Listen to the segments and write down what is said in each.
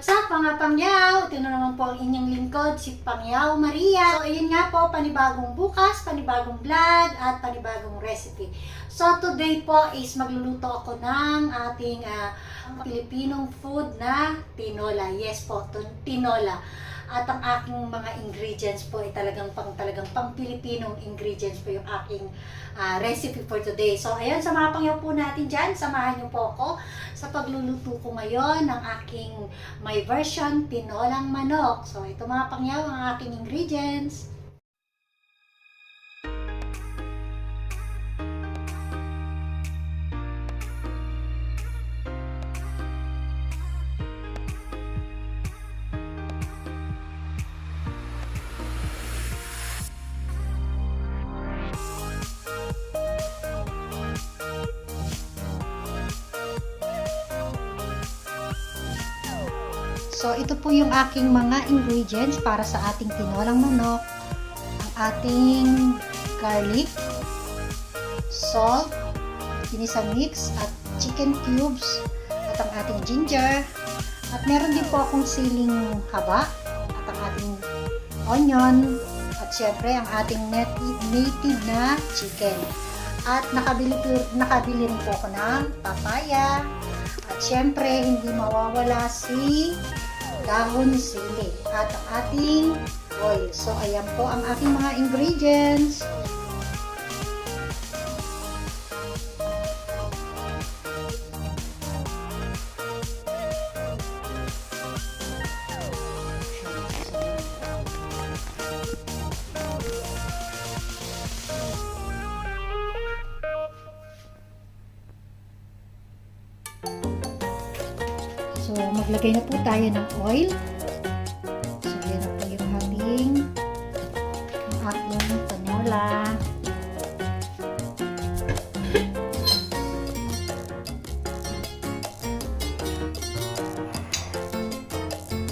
What's up mga pangyaw? Ito na naman po ang inyong lingkod, si Pangyaw Maria. So ayun nga po, panibagong bukas, panibagong vlog at panibagong recipe. So today po is magluluto ako ng ating Pilipinong food na tinola. Yes po, tinola. At ang aking mga ingredients po ay talagang pang Pilipinong ingredients po yung aking recipe for today. So ayun, sa mga pangyaw po natin dyan, samahan niyo po ako sa pagluluto ko ngayon ng aking my version tinolang manok. So ito mga pangyaw ang aking ingredients. So, ito po yung aking mga ingredients para sa ating tinolang manok. Ang ating garlic, salt, ginisang mix, at chicken cubes, at ang ating ginger. At meron din po akong siling haba, at ang ating onion, at syempre ang ating native na chicken. At nakabili rin po ako ng papaya. At syempre, hindi mawawala si dahon sili at ang ating oil. So, ayan po ang aking mga ingredients. So, maglagay na po tayo ng oil. So, yan na po yung aking tinola.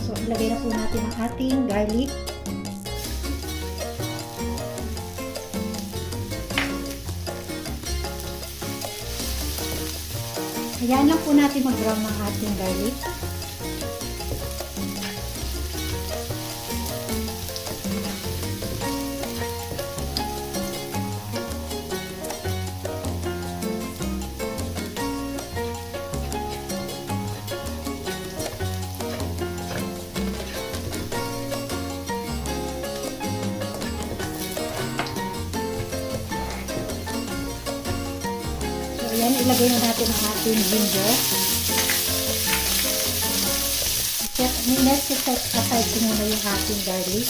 So, ilagay na po natin ang ating garlic. Ayan lang po natin mag-brown ng ating garlic. Ayan, ilagay na natin ang ating ginger. Let's set aside ko muna yung ating garlic.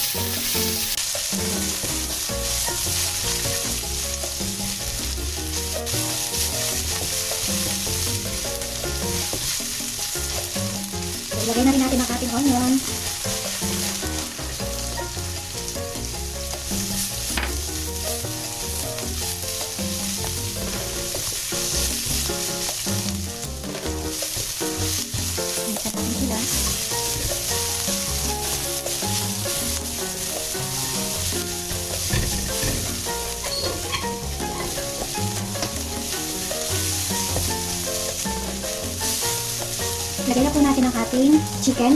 Ilagay na rin natin ang ating onion. Lagay na po natin ang ating chicken.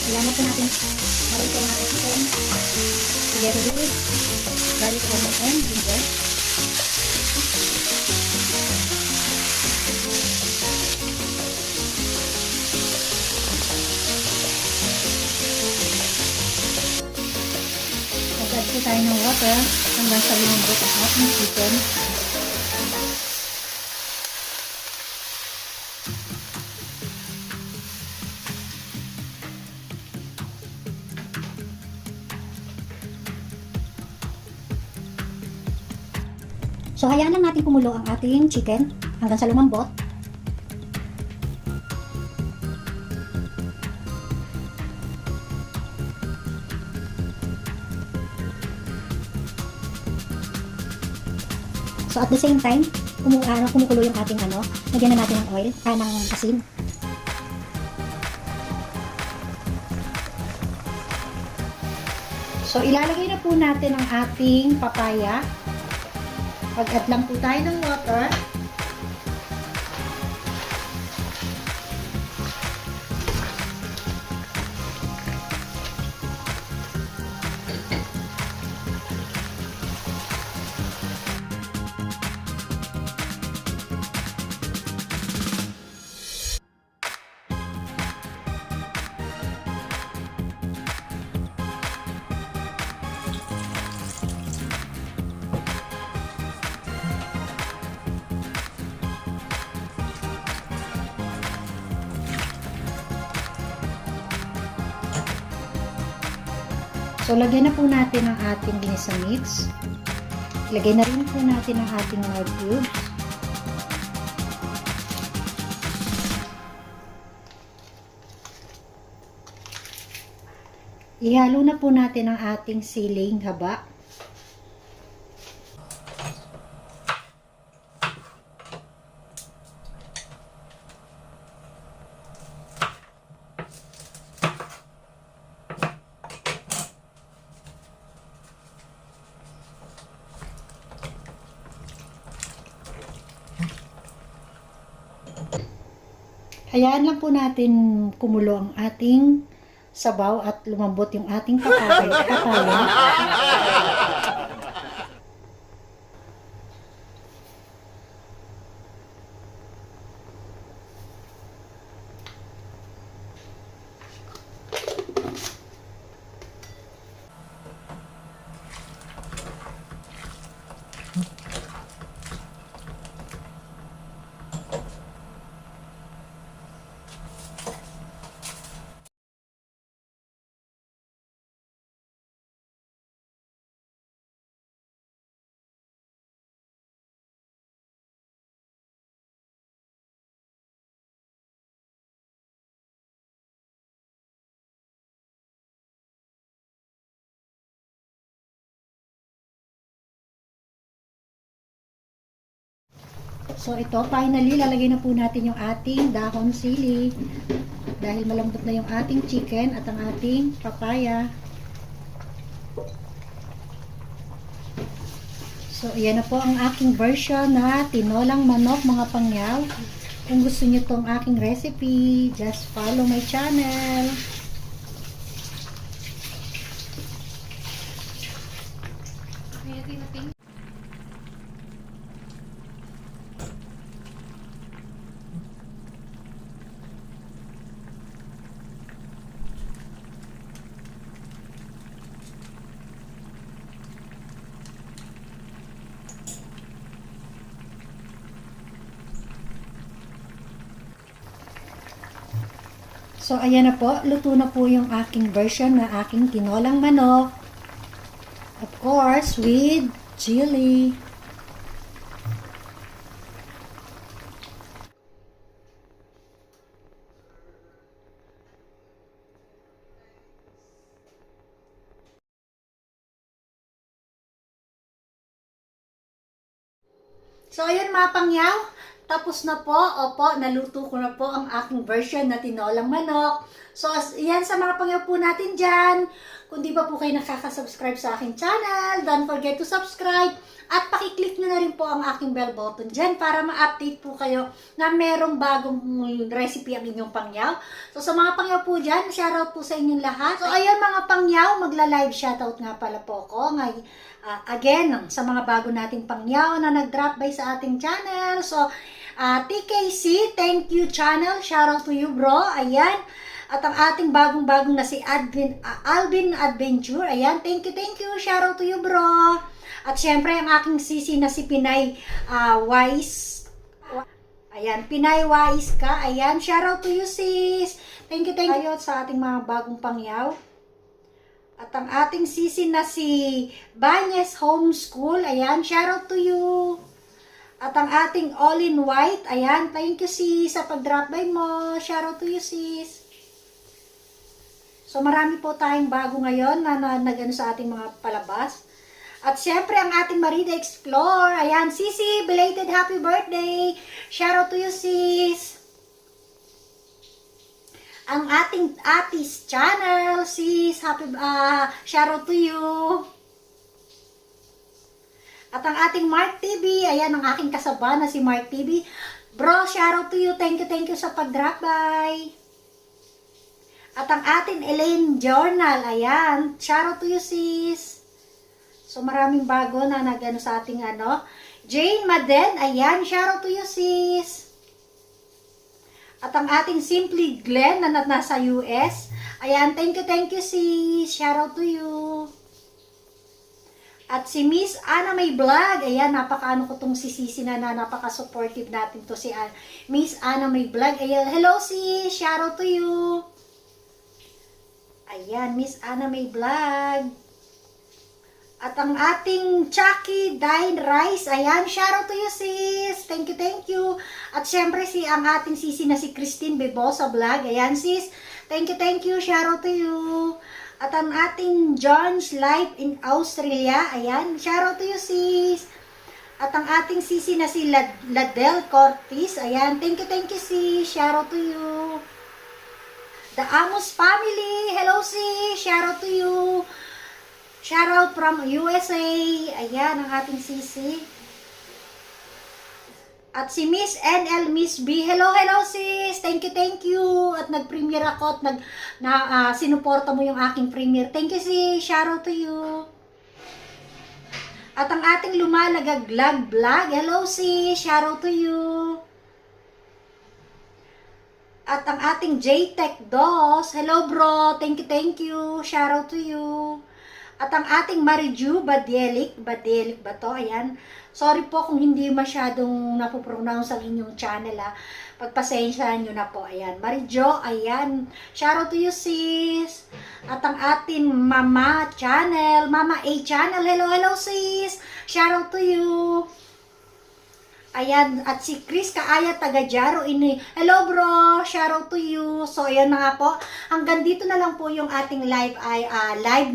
Ayan na po natin marito ang ating chicken. Together with garlic, onion, and ginger. Mag-add po tayo ng water hanggang sa lumambot ang ating chicken. So, hayaan lang natin kumulo ang ating chicken hanggang sa lumambot. So, at the same time, kumukulo yung ating lagyan na natin ng oil, ng asin. So, ilalagay na po natin ang ating papaya. Pag-add lang po tayo ng water. So, lagyan na po natin ang ating ginisa mix. Lagay na rin po natin ang ating Knorr cubes. Ihalo na po natin ang ating siling haba. Hayaan lang po natin kumulo ang ating sabaw at lumambot yung ating papaya. So ito, finally, lalagay na po natin yung ating dahon sili. Dahil malambot na yung ating chicken at ang ating papaya. So, ayan na po ang aking version na tinolang manok, mga pangyaw. Kung gusto nyo tong aking recipe, just follow my channel. So, ayan na po. Luto na po yung aking version na aking tinolang manok. Of course, with chili. So, ayan mga pangyaw. Tapos na po, opo, naluto ko na po ang aking version na tinolang manok. So, yan sa mga pangyaw po natin dyan. Kung di pa po kayo nakaka-subscribe sa aking channel, don't forget to subscribe. At pakiclick nyo na rin po ang aking bell button dyan para ma-update po kayo na merong bagong recipe ang inyong pangyaw. So, sa mga pangyaw po dyan, shoutout po sa inyong lahat. So, ayan mga pangyaw, magla-live shoutout nga pala po ko. Again, sa mga bago nating pangyaw na nag-drop by sa ating channel. So, TKC, thank you channel. Shoutout to you bro. Ayan. At ang ating bagong-bagong na si Alvin Adventure. Ayan, thank you. Shoutout to you bro. At syempre, ang aking sisi na si Pinay Wise. Ayan, Pinay Wise ka. Ayan, shoutout to you sis. Thank you. Sa ating mga bagong pangyaw. At ang ating sisi na si Banyes Homeschool. Ayan, shoutout to you. At ang ating all in white. Ayan, thank you sis sa pag-drop by mo. Shoutout to you sis. So marami po tayong bago ngayon na nagano sa ating mga palabas. At syempre ang ating Marida Explore. Ayan, sisi, belated happy birthday. Shoutout to you sis. Ang ating Atis channel, sis, shoutout to you. At ang ating Mark TV, ayan ang aking kasaba na si Mark TV. Bro, shoutout to you. Thank you sa pag-drop by. At ang ating Elaine Journal, ayan, shoutout to you sis. So maraming bago na nagano sa ating Jane Maden, ayan, shoutout to you sis. At ang ating Simply Glenn na nasa US. Ayan, thank you sis. Shoutout to you. At si Miss Anna May Vlog. Ayan, napakaano ko tong si Sisi na napaka-supportive natin to si Miss Anna May Vlog. Ayan, hello sis. Shoutout to you. Ayan, Miss Anna May Vlog. At ang ating Chucky Dine Rice, ayan, shoutout to you sis. Thank you. At syempre ang ating sisi na si Christine Bebosa Vlog, ayan sis. Thank you, shoutout to you. At ang ating John's Life in Australia, ayan, shoutout to you sis. At ang ating sisi na si Ladel Cortis, ayan, thank you sis, shoutout to you. The Amos family, hello sis, shoutout to you. Shoutout from USA. Ayan, ang ating sisi. At si Miss NL Miss B. Hello sis. Thank you. At nag-premiere ako at sinuporta mo yung aking premiere. Thank you sis. Shoutout to you. At ang ating Lumalagag Vlog. Hello sis. Shoutout to you. At ang ating JTech DOS. Hello bro. Thank you. Shoutout to you. At ang ating Mariju Badielik ba to? Ayan. Sorry po kung hindi masyadong napopronounce ang inyong channel ha. Pagpasensyahan nyo na po. Ayan. Marijo, ayan. Shoutout to you sis. At ang ating Mama channel, Mama A channel. Hello sis. Shoutout to you. Ayan, at si Chris Kaaya Tagajaro ini. Hello bro, shoutout to you. So ayan na nga po. Hanggang dito na lang po yung ating live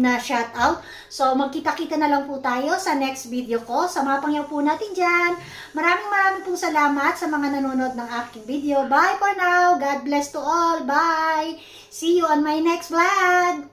na shoutout. So magkita-kita na lang po tayo sa next video ko. Samapangyaw po natin dyan. Maraming pong salamat sa mga nanonood ng aking video. Bye for now. God bless to all. Bye. See you on my next vlog.